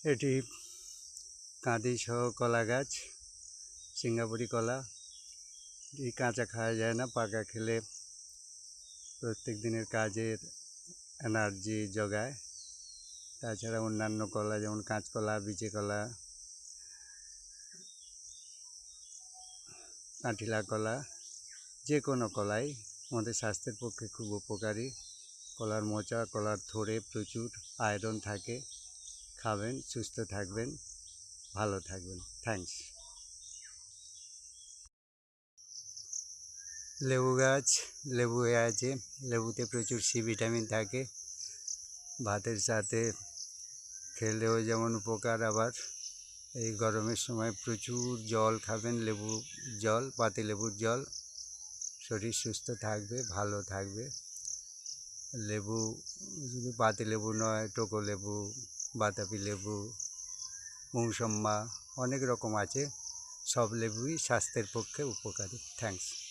এটি কাঁদি সহ কলা গাছ, সিঙ্গাপুরি কলা। এই কাঁচা খাওয়া যায় না, পাকা খেলে প্রত্যেক দিনের কাজের এনার্জি যোগায়। তাছাড়া অন্যান্য কলা যেমন কাঁচকলা, বিচে কলা, কাঁঠিলা কলা, যে কোনো কলাই আমাদের স্বাস্থ্যের পক্ষে খুব উপকারী। কলার মোচা, কলার থোড়ে প্রচুর আয়রন থাকে। খাবেন, সুস্থ থাকবেন, ভালো থাকবেন। থ্যাঙ্কস। লেবু গাছ, লেবু হয়ে আছে, লেবুতে প্রচুর সি ভিটামিন থাকে। ভাতের সাথে খেলেও যেমন উপকার, আবার এই গরমের সময় প্রচুর জল খাবেন, লেবু জল, পাতি লেবুর জল। শরীর সুস্থ থাকবে, ভালো থাকবে। লেবু শুধু পাতি লেবু নয়, টোকো লেবু, বাতাবি লেবু, মৌসম্মা, অনেক রকম আছে। সব লেবুই স্বাস্থ্যের পক্ষে উপকারী। থ্যাঙ্কস।